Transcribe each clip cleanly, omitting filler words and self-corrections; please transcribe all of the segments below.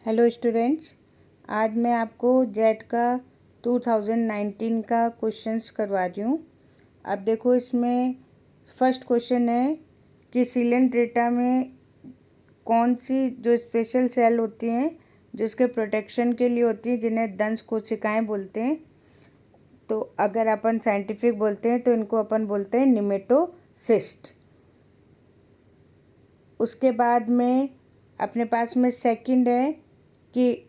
Hello students, आज मैं आपको जेट का 2019 का क्वेश्चंस करवा रही हूँ। अब देखो, इसमें फर्स्ट क्वेश्चन है कि सीलेंट डेटा में कौन सी जो स्पेशल सेल होती हैं जो इसके प्रोटेक्शन के लिए होती हैं, जिन्हें दंश कोशिकाएं बोलते हैं। तो अगर अपन साइंटिफिक बोलते हैं तो इनको अपन बोलते हैं निमेटोसिस्ट। उसके बाद में अपने पास में सेकंड है कि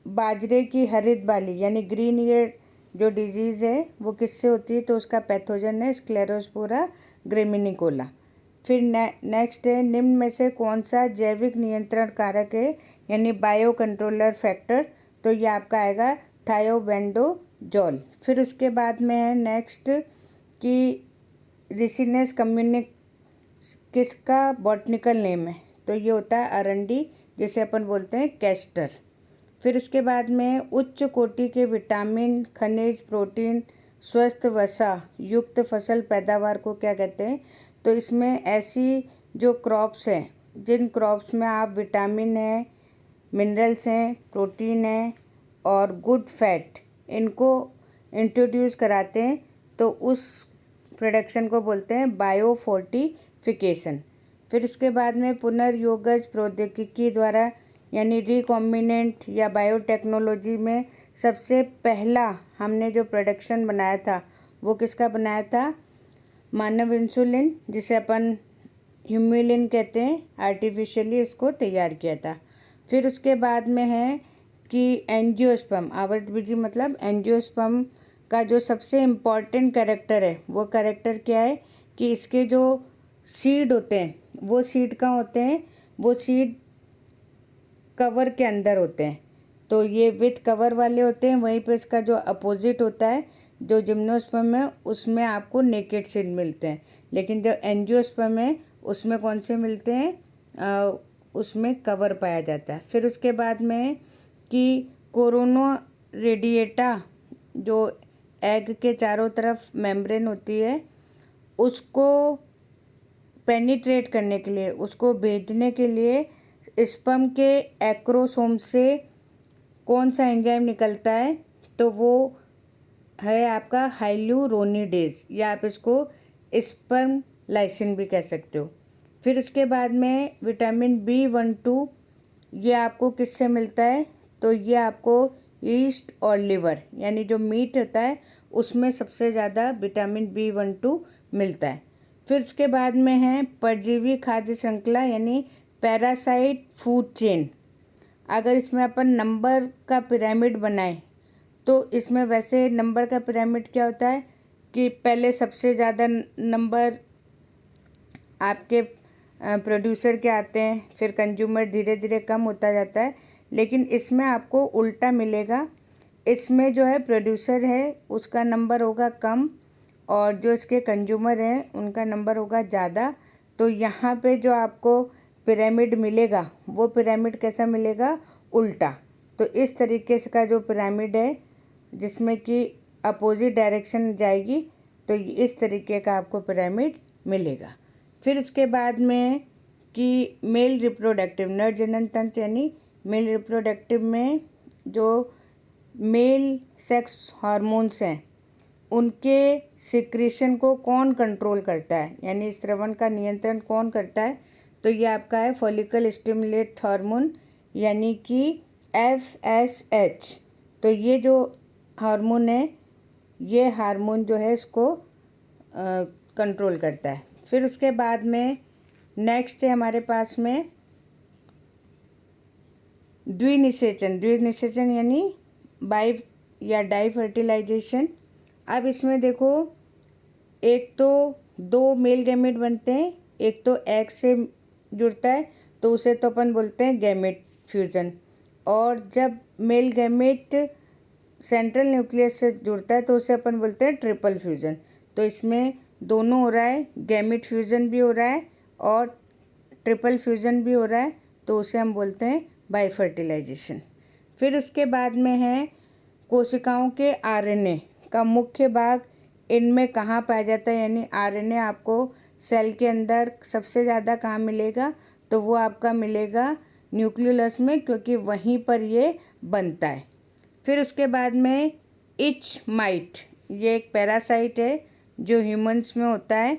बाजरे की हरित बाली यानी ग्रीन ईयर जो डिजीज़ है वो किससे होती है, तो उसका पैथोजन है स्क्लेरोस्पोरा ग्रेमिनिकोला। फिर नेक्स्ट है, निम्न में से कौन सा जैविक नियंत्रण कारक है यानी बायो कंट्रोलर फैक्टर, तो ये आपका आएगा थायोबेंडोजोल। फिर उसके बाद में है नेक्स्ट कि रिसिनेस कम्युनिक किसका बॉटनिकल नेम है, तो ये होता है अरंडी, जिसे अपन बोलते हैं कैस्टर। फिर उसके बाद में उच्च कोटि के विटामिन, खनिज, प्रोटीन, स्वस्थ वसा युक्त फसल पैदावार को क्या कहते हैं, तो इसमें ऐसी जो क्रॉप्स हैं जिन क्रॉप्स में आप विटामिन है, मिनरल्स हैं, प्रोटीन है और गुड फैट इनको इंट्रोड्यूस कराते हैं, तो उस प्रोडक्शन को बोलते हैं बायोफोर्टिफिकेशन। फिर उसके बाद में पुनर्योगज प्रौद्योगिकी द्वारा यानी रिकॉम्बिनेंट या बायोटेक्नोलॉजी में सबसे पहला हमने जो प्रोडक्शन बनाया था वो किसका बनाया था, मानव इंसुलिन, जिसे अपन ह्यूमिलिन कहते हैं, आर्टिफिशियली इसको तैयार किया था। फिर उसके बाद में है कि एंजियोस्पर्म, आवर्तबीजी मतलब एंजियोस्पर्म का जो सबसे इम्पॉर्टेंट कैरेक्टर है वो कैरेक्टर क्या है कि इसके जो सीड होते हैं वो सीड कहाँ होते हैं, वो सीड कवर के अंदर होते हैं। तो ये विथ कवर वाले होते हैं, वहीं पे इसका जो अपोजिट होता है जो जिम्नोस्पर्म है उसमें आपको नेकेड सीड मिलते हैं, लेकिन जो एंजियोस्पर्म है उसमें कौन से मिलते हैं, उसमें कवर पाया जाता है। फिर उसके बाद में कि कोरोना रेडिएटा जो एग के चारों तरफ मेम्ब्रेन होती है उसको पेनिट्रेट करने के लिए, उसको भेजने के लिए स्पर्म के एक्रोसोम से कौन सा एंजाइम निकलता है, तो वो है आपका हाइल्यूरोनिडेज, या आप इसको स्पर्म लाइसिन भी कह सकते हो। फिर उसके बाद में विटामिन B12 ये आपको किससे मिलता है, तो ये आपको ईस्ट और लिवर यानी जो मीट होता है उसमें सबसे ज़्यादा विटामिन B12 मिलता है। फिर उसके बाद में है परजीवी खाद्य श्रृंखला यानी पैरासाइट फूड चेन। अगर इसमें अपन नंबर का पिरामिड बनाएं तो इसमें वैसे नंबर का पिरामिड क्या होता है कि पहले सबसे ज़्यादा नंबर आपके प्रोड्यूसर के आते हैं, फिर कंज्यूमर धीरे धीरे कम होता जाता है, लेकिन इसमें आपको उल्टा मिलेगा। इसमें जो है प्रोड्यूसर है उसका नंबर होगा कम और जो इसके कंज्यूमर हैं उनका नंबर होगा ज़्यादा। तो यहाँ पे जो आपको पिरामिड मिलेगा वो पिरामिड कैसा मिलेगा, उल्टा। तो इस तरीके से का जो पिरामिड है जिसमें कि अपोजिट डायरेक्शन जाएगी, तो इस तरीके का आपको पिरामिड मिलेगा। फिर उसके बाद में कि मेल रिप्रोडक्टिव नर जनन तंत्र यानी मेल रिप्रोडक्टिव में जो मेल सेक्स हार्मोन्स हैं उनके सिक्रीशन को कौन कंट्रोल करता है यानी स्त्रवण का नियंत्रण कौन करता है, तो ये आपका है फॉलिकल स्टिमुलेट हार्मोन यानी कि FSH। तो ये जो हार्मोन है ये हार्मोन जो है इसको कंट्रोल करता है। फिर उसके बाद में नेक्स्ट है हमारे पास में द्विनिषेचन। द्विनिषेचन यानी बाई या डाई फर्टिलाइजेशन। अब इसमें देखो, एक तो दो मेल गैमेट बनते हैं, एक तो एग से जुड़ता है तो उसे तो अपन बोलते हैं गैमेट फ्यूजन, और जब मेल गैमेट सेंट्रल न्यूक्लियस से जुड़ता है तो उसे अपन बोलते हैं ट्रिपल फ्यूजन। तो इसमें दोनों हो रहा है, गैमेट फ्यूजन भी हो रहा है और ट्रिपल फ्यूजन भी हो रहा है, तो उसे हम बोलते हैं बाई फर्टिलाइजेशन। फिर उसके बाद में है कोशिकाओं के RNA का मुख्य भाग इनमें कहाँ पाया जाता है, यानी RNA आपको सेल के अंदर सबसे ज़्यादा कहाँ मिलेगा, तो वो आपका मिलेगा न्यूक्लियोलस में, क्योंकि वहीं पर ये बनता है। फिर उसके बाद में इच माइट, ये एक पैरासाइट है जो ह्यूमंस में होता है,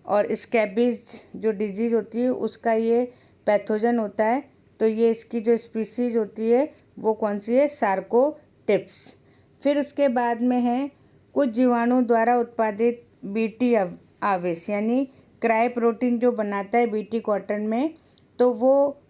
और स्कैबीज जो डिजीज़ होती है उसका ये पैथोजन होता है। तो ये इसकी जो स्पीसीज होती है वो कौन सी है, सार्कोटिप्स। फिर उसके बाद में है कुछ जीवाणु द्वारा उत्पादित बीटी आवेश, यानी क्राई प्रोटीन जो बनाता है बीटी कॉटन में, तो वो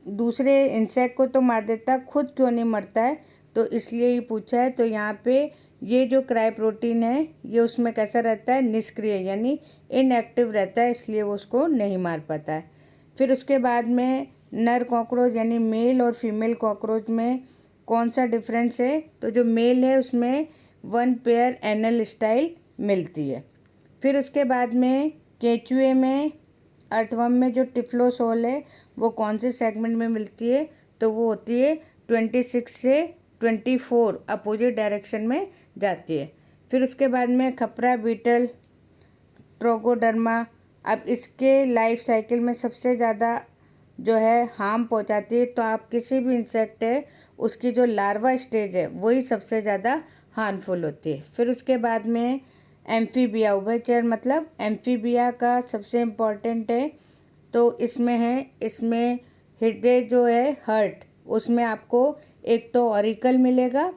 दूसरे इंसेक्ट को तो मार देता, खुद क्यों नहीं मरता है, तो इसलिए ये पूछा है। तो यहाँ पे ये जो क्राई प्रोटीन है ये उसमें कैसा रहता है, निष्क्रिय, यानी इनएक्टिव रहता है, इसलिए वो उसको नहीं मार पाता है। फिर उसके बाद में नर कॉकरोच यानी मेल और फीमेल कॉकरोच में कौन सा डिफरेंस है, तो जो मेल है उसमें 1 पेयर एनल स्टाइल मिलती है। फिर उसके बाद में केंचुए में, अर्थवर्म में जो टिफ्लोसोल है वो कौन से सेगमेंट में मिलती है, तो वो होती है 26 से 24 अपोजिट डायरेक्शन में जाती है। फिर उसके बाद में खपरा बीटल, ट्रोगोडर्मा, अब इसके लाइफ साइकिल में सबसे ज़्यादा जो है हार्म पहुंचाती है। तो आप किसी भी इंसेक्ट है उसकी जो लार्वा स्टेज है वही सबसे ज़्यादा हार्मफुल होती है। फिर उसके बाद में एम्फीबिया, उभयचर मतलब एम्फीबिया का सबसे इम्पॉर्टेंट है, तो इसमें है, इसमें हृदय जो है हर्ट, उसमें आपको एक तो ऑरिकल मिलेगा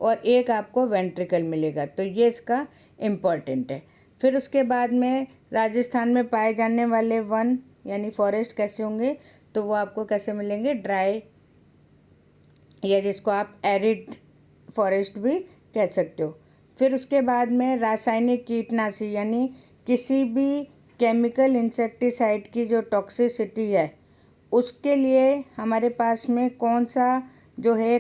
और एक आपको वेंट्रिकल मिलेगा, तो ये इसका इम्पॉर्टेंट है। फिर उसके बाद में राजस्थान में पाए जाने वाले वन यानी फॉरेस्ट कैसे होंगे, तो वो आपको कैसे मिलेंगे, ड्राई, या जिसको आप एरिड फॉरेस्ट भी कह सकते हो। फिर उसके बाद में रासायनिक कीटनाशी यानी किसी भी केमिकल इंसेक्टिसाइड की जो टॉक्सिसिटी है उसके लिए हमारे पास में कौन सा जो है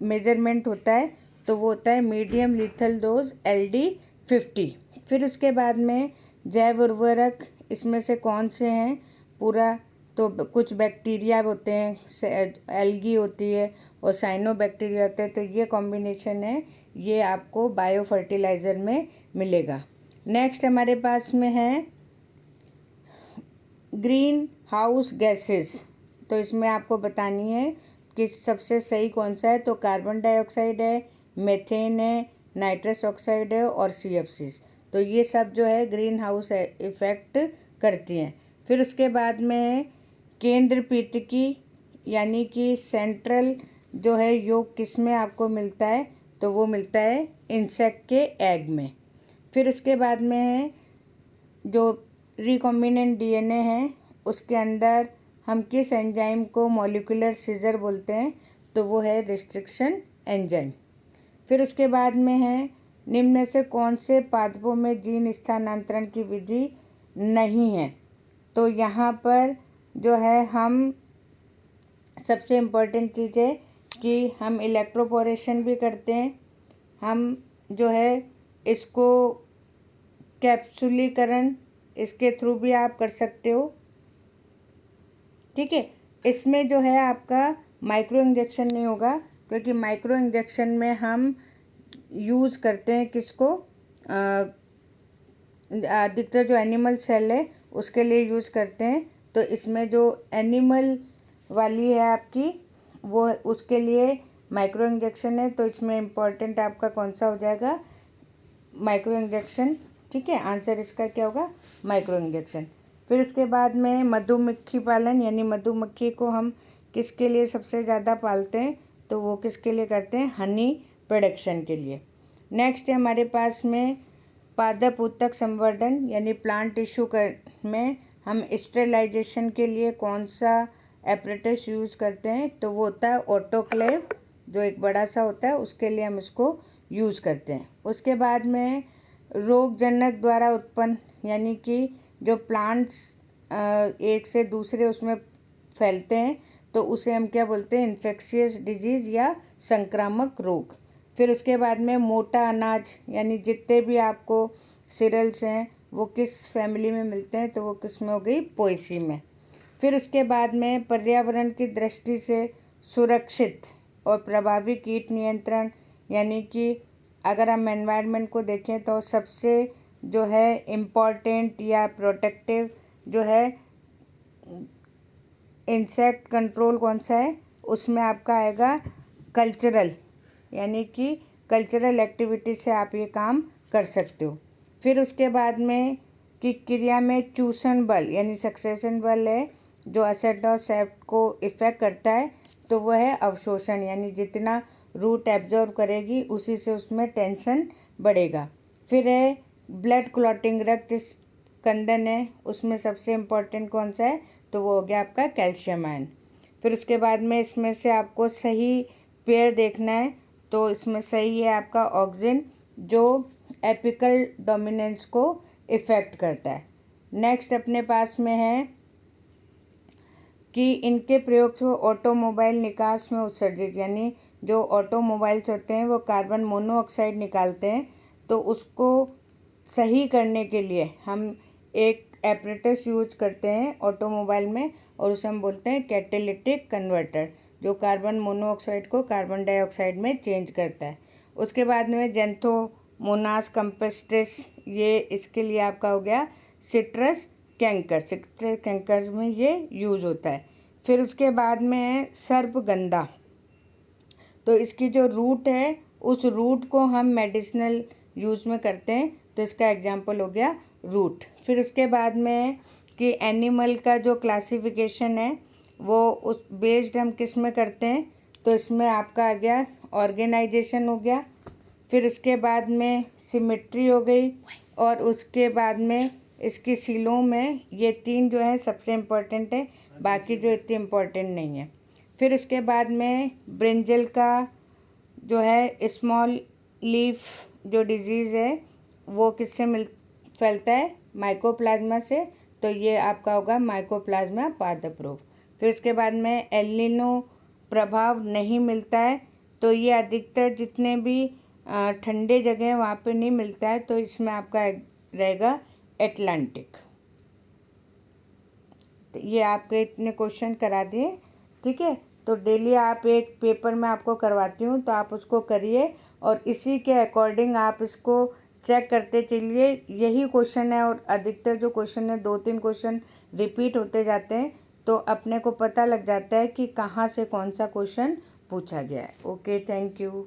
मेजरमेंट होता है, तो वो होता है मीडियम लीथल डोज LD50। फिर उसके बाद में जैव उर्वरक, इसमें से कौन से हैं पूरा, तो कुछ बैक्टीरिया होते हैं, एल्गी होती है और साइनोबैक्टीरिया होते हैं, तो ये कॉम्बिनेशन है, ये आपको बायो फर्टिलाइज़र में मिलेगा। नेक्स्ट हमारे पास में है ग्रीन हाउस गैसेस, तो इसमें आपको बतानी है कि सबसे सही कौन सा है, तो कार्बन डाइऑक्साइड है, मेथेन है, नाइट्रस ऑक्साइड है और CFC, तो ये सब जो है ग्रीन हाउस इफेक्ट करती हैं। फिर उसके बाद में केंद्र पीतकी यानी कि सेंट्रल जो है योग किस में आपको मिलता है, तो वो मिलता है इंसेक्ट के एग में। फिर उसके बाद में है जो रिकॉम्बिनेंट DNA है उसके अंदर हम किस एंजाइम को मॉलिक्यूलर सीजर बोलते हैं, तो वो है रिस्ट्रिक्शन एंजाइम। फिर उसके बाद में है निम्न में से कौन से पादपों में जीन स्थानांतरण की विधि नहीं है, तो यहाँ पर जो है हम सबसे इम्पोर्टेंट चीज़ है कि हम इलेक्ट्रोपोरेशन भी करते हैं, हम जो है इसको कैप्सुलीकरण इसके थ्रू भी आप कर सकते हो, ठीक है। इसमें जो है आपका माइक्रो इंजेक्शन नहीं होगा, क्योंकि माइक्रो इंजेक्शन में हम यूज़ करते हैं किसको, अधिकतर जो एनिमल सेल है उसके लिए यूज़ करते हैं, तो इसमें जो एनिमल वाली है आपकी वो उसके लिए माइक्रो इंजेक्शन है, तो इसमें इम्पॉर्टेंट आपका कौन सा हो जाएगा, माइक्रो इंजेक्शन, ठीक है। आंसर इसका क्या होगा, माइक्रो इंजेक्शन। फिर उसके बाद में मधुमक्खी पालन यानी मधुमक्खी को हम किसके लिए सबसे ज़्यादा पालते हैं, तो वो किसके लिए करते हैं, हनी प्रोडक्शन के लिए। नेक्स्ट है हमारे पास में पादप उत्तक संवर्धन यानी प्लांट टिश्यू में हम स्टेरिलाइजेशन के लिए कौन सा एपरेटस यूज़ करते हैं, तो वो होता है ऑटोक्लेव, जो एक बड़ा सा होता है, उसके लिए हम इसको यूज़ करते हैं। उसके बाद में रोगजनक द्वारा उत्पन्न यानी कि जो प्लांट्स एक से दूसरे उसमें फैलते हैं, तो उसे हम क्या बोलते हैं, इन्फेक्शियस डिजीज़ या संक्रामक रोग। फिर उसके बाद में मोटा अनाज यानी जितने भी आपको सीरियल्स हैं वो किस फैमिली में मिलते हैं, तो वो किस में हो गई, पोएसी में। फिर उसके बाद में पर्यावरण की दृष्टि से सुरक्षित और प्रभावी कीट नियंत्रण यानी कि अगर हम एनवायरनमेंट को देखें तो सबसे जो है इम्पॉर्टेंट या प्रोटेक्टिव जो है इंसेक्ट कंट्रोल कौन सा है, उसमें आपका आएगा कल्चरल, यानी कि कल्चरल एक्टिविटी से आप ये काम कर सकते हो। फिर उसके बाद में कि क्रिया में चूषण बल यानी सक्सेशन बल है जो असेट और सेफ्ट को इफेक्ट करता है, तो वह है अवशोषण, यानी जितना रूट एब्जॉर्ब करेगी उसी से उसमें टेंशन बढ़ेगा। फिर है ब्लड क्लॉटिंग, रक्त स्कंदन है, उसमें सबसे इम्पोर्टेंट कौन सा है, तो वो हो गया आपका कैल्शियम आयन। फिर उसके बाद में इसमें से आपको सही पेयर देखना है, तो इसमें सही है आपका ऑक्सिन जो एपिकल डोमिनेंस को इफ़ेक्ट करता है। नेक्स्ट अपने पास में है कि इनके प्रयोग से ऑटोमोबाइल निकास में उत्सर्जित, यानी जो ऑटोमोबाइल्स होते हैं वो कार्बन मोनोऑक्साइड निकालते हैं, तो उसको सही करने के लिए हम एक एपरेटस यूज करते हैं ऑटोमोबाइल में, और उसे हम बोलते हैं कैटेलिटिक कन्वर्टर, जो कार्बन मोनोऑक्साइड को कार्बन डाइऑक्साइड में चेंज करता है। उसके बाद में जेंथोमोनास कंपेस्ट्रिस, ये इसके लिए आपका हो गया सिट्रस कैंकर में ये यूज़ होता है। फिर उसके बाद में है सर्पगंधा, तो इसकी जो रूट है उस रूट को हम मेडिसिनल यूज़ में करते हैं, तो इसका एग्जांपल हो गया रूट। फिर उसके बाद में है कि एनिमल का जो क्लासिफिकेशन है वो उस बेस्ड हम किस में करते हैं, तो इसमें आपका आ गया ऑर्गेनाइजेशन हो गया। फिर उसके बाद में सिमेट्री हो गई, और उसके बाद में इसकी सीलों में ये तीन जो है सबसे इम्पोर्टेंट है, बाकी जो इतनी इम्पोर्टेंट नहीं है। फिर उसके बाद में ब्रिंजल का जो है स्मॉल लीफ जो डिजीज़ है वो किससे फैलता है, माइकोप्लाज्मा से, तो ये आपका होगा माइकोप्लाज्मा पादप। फिर उसके बाद में एलिनो प्रभाव नहीं मिलता है, तो ये अधिकतर जितने भी ठंडे जगह वहाँ पे नहीं मिलता है, तो इसमें आपका रहेगा एटलांटिक। तो ये आपके इतने क्वेश्चन करा दिए, ठीक है। तो डेली आप एक पेपर में आपको करवाती हूँ, तो आप उसको करिए और इसी के अकॉर्डिंग आप इसको चेक करते चलिए। यही क्वेश्चन है और अधिकतर जो क्वेश्चन है 2-3 क्वेश्चन रिपीट होते जाते हैं, तो अपने को पता लग जाता है कि कहाँ से कौन सा क्वेश्चन पूछा गया है। Okay, thank you.